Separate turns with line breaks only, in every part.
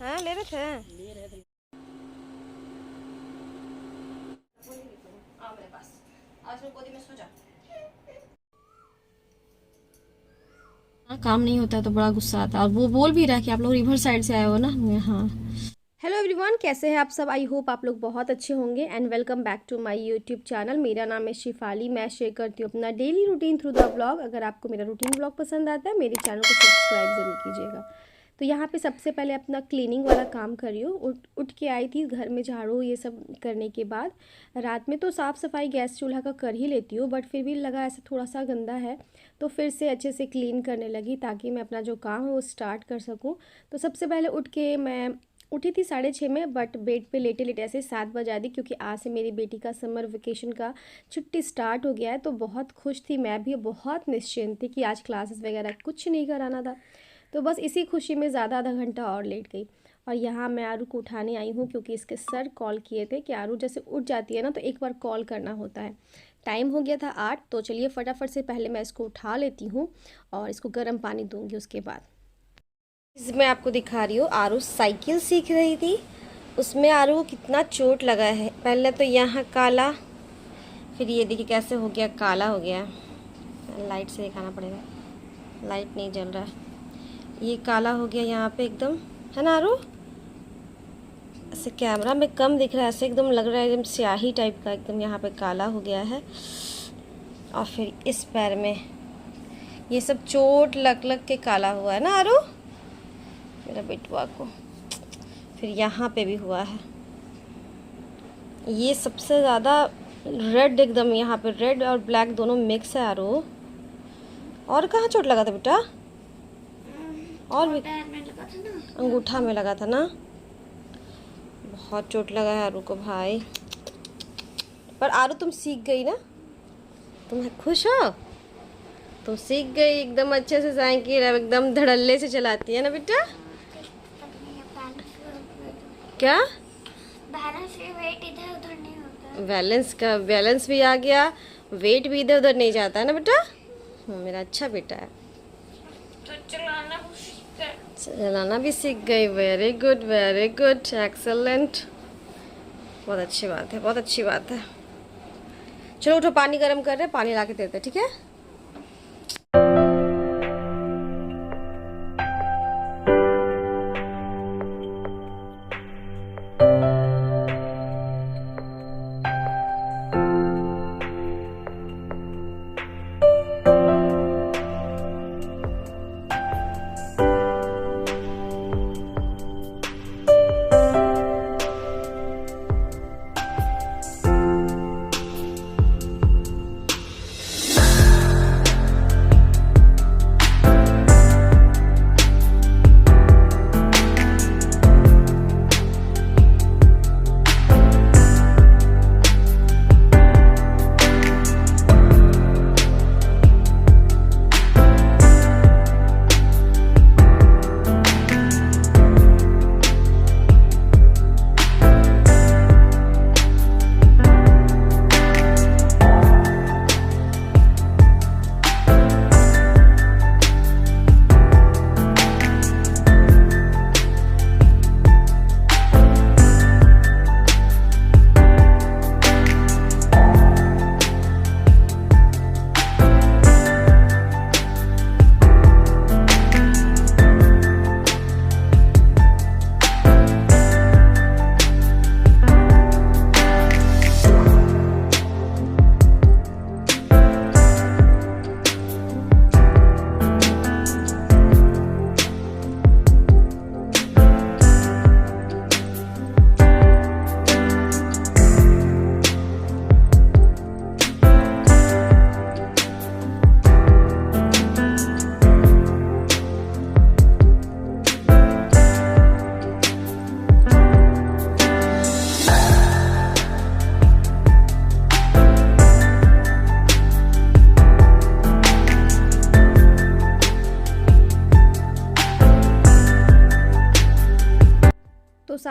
हाँ ले रहे थे। आओ मेरे पास, आज मेरी गोदी में सो जा।
काम नहीं होता तो बड़ा गुस्सा आता है। और वो बोल भी रहा है कि आप लोग रिवर साइड से आए हो ना। हाँ।
हेलो एवरीवन, कैसे हैं आप सब। आई होप आप लोग बहुत अच्छे होंगे and welcome back to my YouTube channel. मेरा नाम है शिफाली। मैं शेयर करती हूँ अपना daily routine through the blog. अगर आपको मेरा रूटीन ब्लॉग पसंद आता है मेरे चैनल को सब्सक्राइब ज़रूर कीजिएगा। तो यहाँ पे सबसे पहले अपना क्लीनिंग वाला काम कर रही हूँ। उठ के आई थी घर में झाड़ू ये सब करने के बाद। रात में तो साफ़ सफाई गैस चूल्हा का कर ही लेती हूँ, बट फिर भी लगा ऐसा थोड़ा सा गंदा है तो फिर से अच्छे से क्लीन करने लगी ताकि मैं अपना जो काम है वो स्टार्ट कर सकूँ। तो सबसे पहले उठ के मैं उठी थी 6:30 में, बट बेड पे लेटे लेटे ऐसे 7 बजा दी क्योंकि आज से मेरी बेटी का समर वेकेशन का छुट्टी स्टार्ट हो गया है। तो बहुत खुश थी, मैं भी बहुत निश्चिंत थी कि आज क्लासेस वगैरह कुछ नहीं कराना था। तो बस इसी खुशी में ज़्यादा आधा घंटा और लेट गई। और यहाँ मैं आरू को उठाने आई हूँ क्योंकि इसके सर कॉल किए थे कि आरू जैसे उठ जाती है ना तो एक बार कॉल करना होता है। टाइम हो गया था 8, तो चलिए फटाफट से पहले मैं इसको उठा लेती हूँ और इसको गर्म पानी दूँगी उसके बाद।
मैं आपको दिखा रही हूँ, आरू साइकिल सीख रही थी, उसमें आरू को कितना चोट लगा है। पहले तो यहाँ काला, फिर ये देखिए कैसे हो गया, काला हो गया। लाइट से दिखाना पड़ेगा, लाइट नहीं जल रहा है। ये काला हो गया यहाँ पे एकदम, है ना आरू। ऐसे कैमरा में कम दिख रहा है, ऐसे एकदम लग रहा है एकदम स्याही टाइप का, एकदम यहाँ पे काला हो गया है। और फिर इस पैर में ये सब चोट लग लग के काला हुआ है ना आरू मेरा बेटुआ को। फिर यहाँ पे भी हुआ है, ये सबसे ज़्यादा रेड, एकदम यहाँ पे रेड और ब्लैक दोनों मिक्स है आरू। और कहाँ चोट लगा था बेटा? और भी अंगूठा में लगा था ना। बहुत चोट लगा है आरू को भाई। पर आरू तुम सीख गई ना, तुम खुश हो? तुम सीख गई एकदम अच्छे से साइकिल, अब एकदम धड़ल्ले से चलाती है ना बेटा। क्या
वेट इधर उधर नहीं होता।
बैलेंस भी आ गया, वेट भी इधर उधर नहीं जाता है ना बेटा। मेरा अच्छा बेटा है।
तो
चलाना भी सीख गई। Very good, very good, excellent. बहुत अच्छी बात है, बहुत अच्छी बात है। चलो उठो, पानी गर्म कर रहे, पानी ला के देते, ठीक है।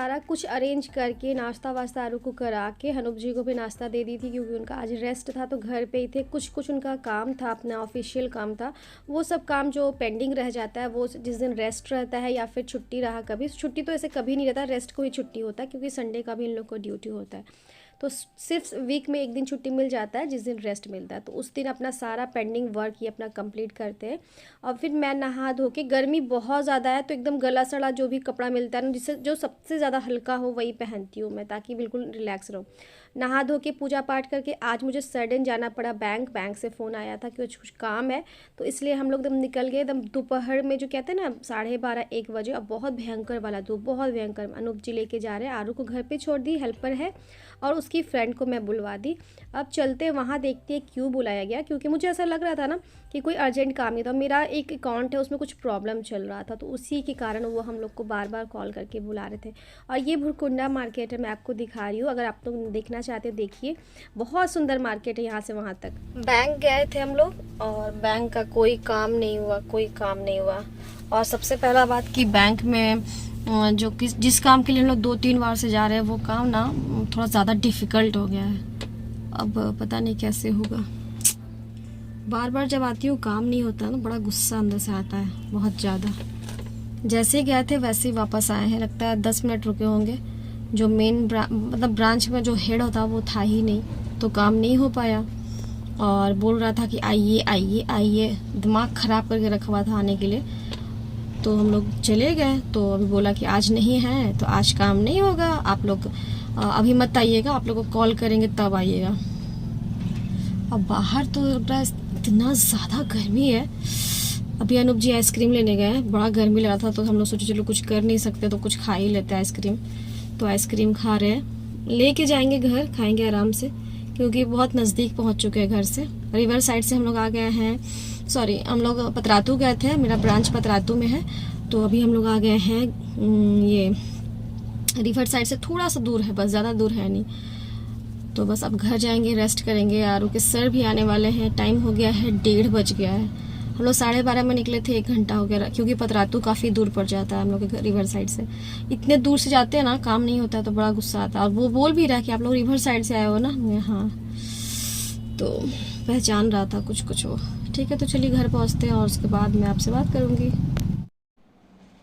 सारा कुछ अरेंज करके नाश्ता वास्ता आरू को करा के अनूप जी को भी नाश्ता दे दी थी, क्योंकि उनका आज रेस्ट था तो घर पे ही थे। कुछ उनका काम था, अपना ऑफिशियल काम था, वो सब काम जो पेंडिंग रह जाता है वो जिस दिन रेस्ट रहता है या फिर छुट्टी रहा, कभी छुट्टी तो ऐसे कभी नहीं रहता, रेस्ट को ही छुट्टी होता है, क्योंकि संडे का भी इन लोग को ड्यूटी होता है। तो सिर्फ वीक में एक दिन छुट्टी मिल जाता है जिस दिन रेस्ट मिलता है, तो उस दिन अपना सारा पेंडिंग वर्क ही अपना कंप्लीट करते हैं। और फिर मैं नहा धो के, गर्मी बहुत ज़्यादा है तो एकदम गला सड़ा जो भी कपड़ा मिलता है ना, जिससे जो सबसे ज़्यादा हल्का हो वही पहनती हूँ मैं, ताकि बिल्कुल रिलैक्स रहूँ। नहा धो के पूजा पाठ करके आज मुझे सडन जाना पड़ा बैंक से फ़ोन आया था कि कुछ काम है, तो इसलिए हम लोग एकदम निकल गए एकदम दोपहर में, जो कहते हैं ना 12:30-1 बजे। और बहुत भयंकर वाला धूप, बहुत भयंकर। अनूप जी लेके जा रहे हैं, आरू को घर पे छोड़ दी, हेल्पर है, और उसकी फ्रेंड को मैं बुलवा दी। अब चलते वहाँ देखते हैं क्यों बुलाया गया, क्योंकि मुझे ऐसा लग रहा था ना कि कोई अर्जेंट काम नहीं था। मेरा एक अकाउंट है उसमें कुछ प्रॉब्लम चल रहा था, तो उसी के कारण वो हम लोग को बार बार कॉल करके बुला रहे थे। और ये भुरकुंडा मार्केट है, मैं आपको दिखा रही हूँ, अगर आप लोग देखना चाहते हो देखिए, बहुत सुंदर मार्केट है यहाँ से वहाँ तक।
बैंक गए थे हम लोग और बैंक का कोई काम नहीं हुआ, कोई काम नहीं हुआ। और सबसे पहला बात कि बैंक में जो जिस काम के लिए हम लोग 2-3 बार से जा रहे हैं वो काम ना थोड़ा ज़्यादा डिफ़िकल्ट हो गया है। अब पता नहीं कैसे होगा, बार बार जब आती हूँ काम नहीं होता ना, बड़ा गुस्सा अंदर से आता है बहुत ज़्यादा। जैसे ही गए थे वैसे ही वापस आए हैं, लगता है 10 मिनट रुके होंगे। जो मेन मतलब ब्रांच में जो हेड होता वो था ही नहीं, तो काम नहीं हो पाया। और बोल रहा था कि आइए आइए आइए, दिमाग ख़राब करके रखा हुआ था आने के लिए। तो हम लोग चले गए, तो अभी बोला कि आज नहीं है तो आज काम नहीं होगा, आप लोग अभी मत आइएगा, आप लोग को कॉल करेंगे तब आइएगा। अब बाहर तो इतना ज़्यादा गर्मी है। अभी अनूप जी आइसक्रीम लेने गए, बड़ा गर्मी लग रहा था तो हम लोग सोचे चलो कुछ कर नहीं सकते तो कुछ खा ही लेते हैं आइसक्रीम। तो आइसक्रीम खा रहे हैं, लेके जाएंगे घर, खाएंगे आराम से, क्योंकि बहुत नज़दीक पहुंच चुके हैं घर से। रिवर साइड से हम लोग आ गए हैं, सॉरी हम लोग पतरातू गए थे, मेरा ब्रांच पतरातू में है। तो अभी हम लोग आ गए हैं ये रिवर साइड से थोड़ा सा दूर है, बस ज़्यादा दूर है नहीं। तो बस अब घर जाएंगे, रेस्ट करेंगे। आरू के सर भी आने वाले हैं, टाइम हो गया है 1:30 बज गया है। हम लोग 12:30 में निकले थे, 1 घंटा हो गया, क्योंकि पतरातू काफ़ी दूर पड़ जाता है हम लोग के रिवर साइड से। इतने दूर से जाते हैं ना, काम नहीं होता है तो बड़ा गुस्सा आता है। और वो बोल भी रहा है कि आप लोग रिवर साइड से आए हो ना। हाँ, तो पहचान रहा था कुछ वो। ठीक है, तो चलिए घर पहुंचते हैं और उसके बाद मैं आपसे बात करूंगी।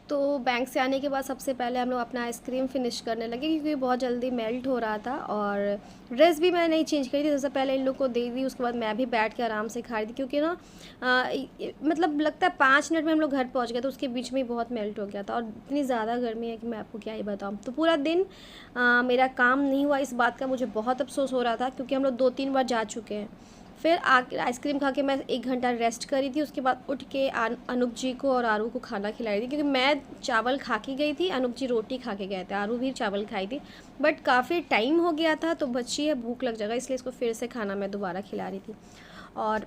तो बैंक से आने के बाद सबसे पहले हम लोग अपना आइसक्रीम फिनिश करने लगे, क्योंकि बहुत जल्दी मेल्ट हो रहा था। और ड्रेस भी मैं नहीं चेंज करी थी, सबसे पहले इन लोग को दे दी, उसके बाद मैं भी बैठ के आराम से खा रही थी, क्योंकि ना मतलब लगता है 5 मिनट में हम लोग घर पहुंच गए, तो उसके बीच में ही बहुत मेल्ट हो गया था। और इतनी ज़्यादा गर्मी है कि मैं आपको क्या ही बताऊँ। तो पूरा दिन मेरा काम नहीं हुआ, इस बात का मुझे बहुत अफसोस हो रहा था, क्योंकि हम लोग 2-3 बार जा चुके हैं। फिर आइसक्रीम खा के मैं 1 घंटा रेस्ट करी थी, उसके बाद उठ के अनूप जी को और आरू को खाना खिला रही थी, क्योंकि मैं चावल खा के गई थी, अनूप जी रोटी खा के गए थे, आरू भी चावल खाई थी। बट काफ़ी टाइम हो गया था तो बच्ची है, भूख लग जाएगा, इसलिए इसको फिर से खाना मैं दोबारा खिला रही थी। और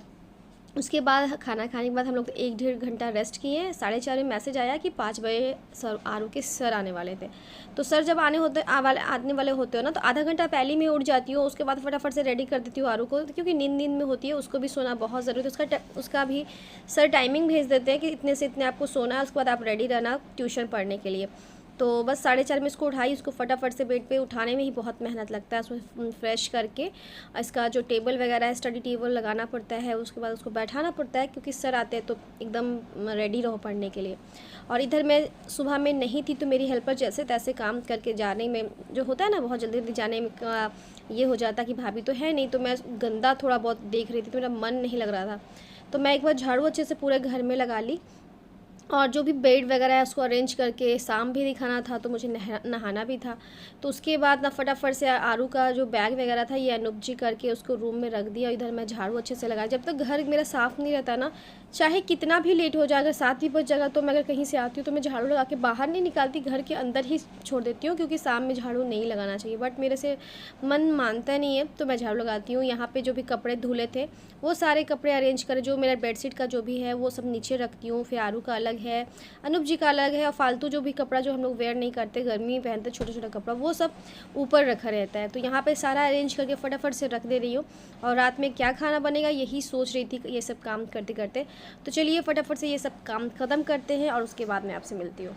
उसके बाद खाना खाने के बाद हम लोग 1-1.5 घंटा रेस्ट किए। 4:30 में मैसेज आया कि 5 बजे सर आरू के सर आने वाले थे। तो सर जब आने वाले होते हो ना, तो आधा घंटा पहले में उठ जाती हूँ, उसके बाद फटाफट से रेडी कर देती हूँ आरू को, क्योंकि नींद में होती है, उसको भी सोना बहुत ज़रूरी है। उसका भी सर टाइमिंग भेज देते हैं कि इतने से इतने आपको सोना है, उसके बाद आप रेडी रहना ट्यूशन पढ़ने के लिए। तो बस 4:30 में इसको उठाई, उसको फटाफट से बेड पे उठाने में ही बहुत मेहनत लगता है। उसमें फ्रेश करके इसका जो टेबल वगैरह है, स्टडी टेबल लगाना पड़ता है, उसके बाद उसको बैठाना पड़ता है, क्योंकि सर आते हैं तो एकदम रेडी रहो पढ़ने के लिए। और इधर मैं सुबह में नहीं थी, तो मेरी हेल्पर जैसे तैसे काम करके जाने में जो होता है ना, बहुत जल्दी जाने में ये हो जाता कि भाभी तो है नहीं, तो मैं गंदा थोड़ा बहुत देख रही थी, तो मेरा मन नहीं लग रहा था। तो मैं एक बार झाड़ू अच्छे से पूरे घर में लगा ली, और जो भी बेड वगैरह है उसको अरेंज करके, शाम भी दिखाना था तो मुझे नहाना भी था। तो उसके बाद ना फटाफट से आरू का जो बैग वगैरह था ये अनूप जी करके उसको रूम में रख दिया। इधर मैं झाड़ू अच्छे से लगाया। जब तक घर मेरा साफ़ नहीं रहता ना, चाहे कितना भी लेट हो जाए, अगर 7 भी बज जाएगा तो मैं अगर कहीं से आती हूँ तो मैं झाड़ू लगा के बाहर नहीं निकालती, घर के अंदर ही छोड़ देती हूँ, क्योंकि शाम में झाड़ू नहीं लगाना चाहिए। बट मेरे से मन मानता नहीं है, तो मैं झाड़ू लगाती हूँ। यहाँ पे जो भी कपड़े धुले थे वो सारे कपड़े अरेंज करे, जो मेरा बेडशीट का जो भी है वो सब नीचे रखती हूँ। फिर आरू का अलग है, अनूप जी का अलग है, और फालतू जो भी कपड़ा जो हम लोग वेयर नहीं करते, गर्मी में पहनते छोटा छोटा कपड़ा, वो सब ऊपर रखा रहता है। तो यहाँ पे सारा अरेंज करके फटाफट से रख दे रही हूँ। और रात में क्या खाना बनेगा यही सोच रही थी ये सब काम करते करते। तो चलिए फटाफट से ये सब काम ख़त्म करते हैं और उसके बाद मैं आपसे मिलती हूँ।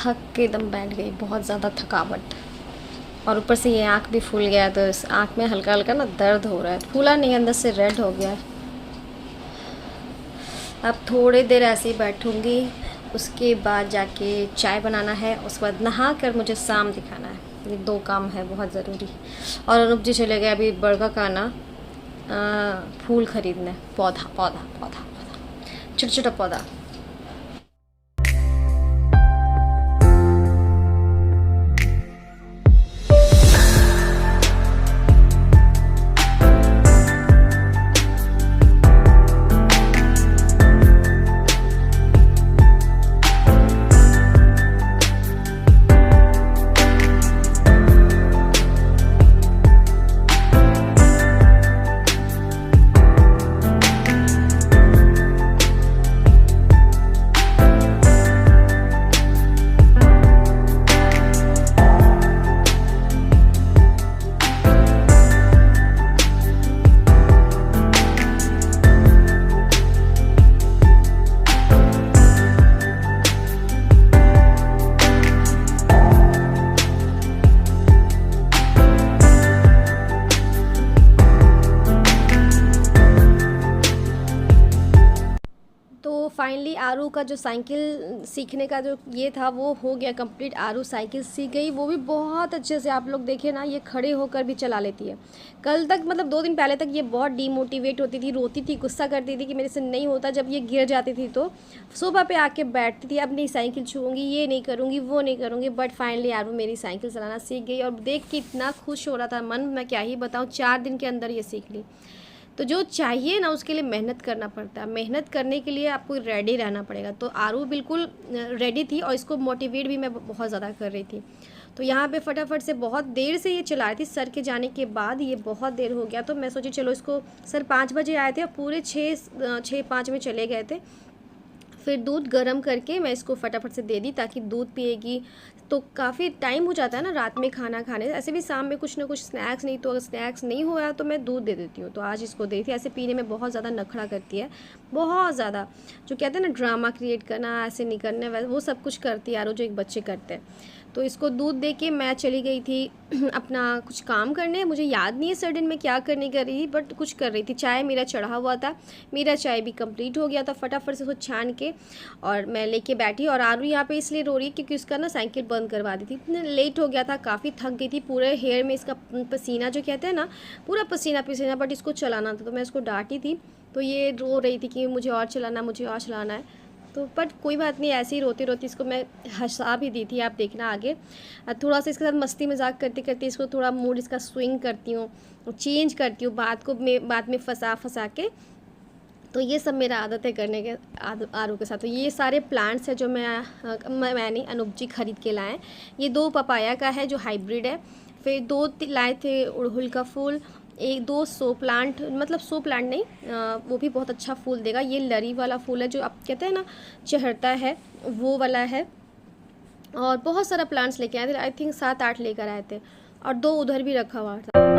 थक के एकदम बैठ गई, बहुत ज़्यादा थकावट, और ऊपर से ये आँख भी फूल गया, तो इस आँख में हल्का हल्का ना दर्द हो रहा है, फूला नहीं अंदर से रेड हो गया। अब थोड़ी देर ऐसे ही बैठूँगी, उसके बाद जाके चाय बनाना है, उसके बाद नहा कर मुझे शाम दिखाना है। ये 2 काम है बहुत ज़रूरी। और अनूप जी चले गए अभी बड़का का ना फूल खरीदने, पौधा पौधा पौधा पौधा, छोटा छोटा पौधा। फाइनली आरू का जो साइकिल सीखने का जो ये था वो हो गया कंप्लीट। आरू साइकिल सीख गई, वो भी बहुत अच्छे से। आप लोग देखें ना, ये खड़े होकर भी चला लेती है। कल तक मतलब 2 दिन पहले तक ये बहुत डीमोटिवेट होती थी, रोती थी, गुस्सा करती थी कि मेरे से नहीं होता। जब ये गिर जाती थी तो सोफा पे आके बैठती थी, अब नहीं साइकिल छूऊंगी, ये नहीं करूँगी, वो नहीं करूँगी। बट फाइनली आरू मेरी साइकिल चलाना सीख गई, और देख के इतना खुश हो रहा था मन, मैं क्या ही बताऊँ। 4 दिन के अंदर ये सीख ली। तो जो चाहिए ना उसके लिए मेहनत करना पड़ता है, मेहनत करने के लिए आपको रेडी रहना पड़ेगा। तो आरू बिल्कुल रेडी थी, और इसको मोटिवेट भी मैं बहुत ज़्यादा कर रही थी। तो यहाँ पे फटाफट से बहुत देर से ये चला रही थी। सर के जाने के बाद ये बहुत देर हो गया, तो मैं सोची चलो इसको, सर 5 बजे आए थे और पूरे 6-5 में चले गए थे। फिर दूध गर्म करके मैं इसको फटाफट से दे दी, ताकि दूध पिएगी तो काफ़ी टाइम हो जाता है ना रात में खाना खाने। ऐसे भी शाम में कुछ ना कुछ स्नैक्स, नहीं तो अगर स्नैक्स नहीं हुआ तो मैं दूध दे देती हूँ। तो आज इसको दे थी। ऐसे पीने में बहुत ज़्यादा नखरा करती है, बहुत ज़्यादा। जो कहते हैं ना ड्रामा क्रिएट करना, ऐसे नहीं करने, वैसे वो सब कुछ करती है यारो, जो एक बच्चे करते हैं। तो इसको दूध दे के मैं चली गई थी अपना कुछ काम करने। मुझे याद नहीं है सडन में क्या करने कर रही थी, बट कुछ कर रही थी। चाय मेरा चढ़ा हुआ था, मेरा चाय भी कंप्लीट हो गया था। फटाफट से उसको छान के और मैं लेके बैठी। और आरू यहाँ पे इसलिए रो रही है क्योंकि उसका ना साइकिल बंद करवा दी थी। लेट हो गया था, काफ़ी थक गई थी। पूरे हेयर में इसका पसीना, जो कहते हैं ना, पूरा पसीना पसीना, बट इसको चलाना था। तो मैं उसको डांटी थी, तो ये रो रही थी कि मुझे और चलाना, मुझे और चलाना है। तो बट कोई बात नहीं, ऐसे ही रोती रोती इसको मैं हंसा भी दी थी। आप देखना आगे थोड़ा सा इसके साथ मस्ती मजाक करते करते इसको थोड़ा मूड इसका स्विंग करती हूँ, चेंज करती हूँ बात में फंसा के। तो ये सब मेरा आदत है करने के आरू के साथ। तो ये सारे प्लांट्स हैं जो मैंने अनूप जी खरीद के लाए। ये 2 पपाया का है जो हाइब्रिड है, फिर 2 लाए थे अड़हुल का फूल, 1-2 शो प्लांट, मतलब शो प्लांट नहीं, वो भी बहुत अच्छा फूल देगा। ये लरी वाला फूल है जो आप कहते हैं ना चढ़ता है, वो वाला है। और बहुत सारा प्लांट्स लेके आए थे, आई थिंक 7-8 लेकर आए थे, और 2 उधर भी रखा हुआ था।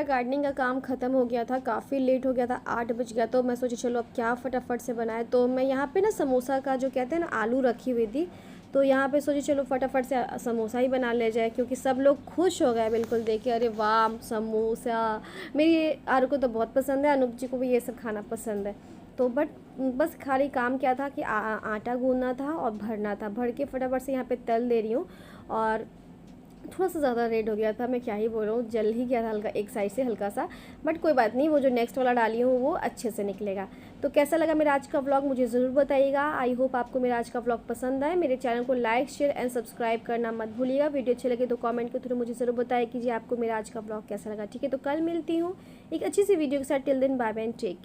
हमारा गार्डनिंग का काम ख़त्म हो गया था, काफ़ी लेट हो गया था, 8 बज गया। तो मैं सोची चलो अब क्या फटाफट से बनाए। तो मैं यहाँ पे ना समोसा का जो कहते हैं ना आलू रखी हुई थी, तो यहाँ पे सोची चलो फटाफट से समोसा ही बना ले जाए, क्योंकि सब लोग खुश हो गए बिल्कुल देख के, अरे वाह समोसा। मेरी आरू को तो बहुत पसंद है, अनूप जी को भी ये सब खाना पसंद है। तो बस खाली काम क्या था कि आटा गूंदना था और भरना था, भर के फटाफट से यहाँ पे तल दे रही हूँ। और थोड़ा सा ज़्यादा रेड हो गया था, मैं क्या ही बोल रहा हूँ, जल ही गया था हल्का एक साइड से हल्का सा, बट कोई बात नहीं, वो जो नेक्स्ट वाला डाली हूँ वो अच्छे से निकलेगा। तो कैसा लगा मेरा आज का व्लॉग मुझे ज़रूर बताइएगा। आई होप आपको मेरा आज का व्लॉग पसंद आए। मेरे चैनल को लाइक शेयर एंड सब्सक्राइब करना मत भूलिएगा। वीडियो अच्छे लगे तो कमेंट के थ्रू मुझे ज़रूर बताया कीजिए आपको मेरा आज का व्लॉग कैसा लगा। ठीक है, तो कल मिलती हूँ एक अच्छी सी वीडियो के साथ। टिल दिन बाय बाय एंड टेक।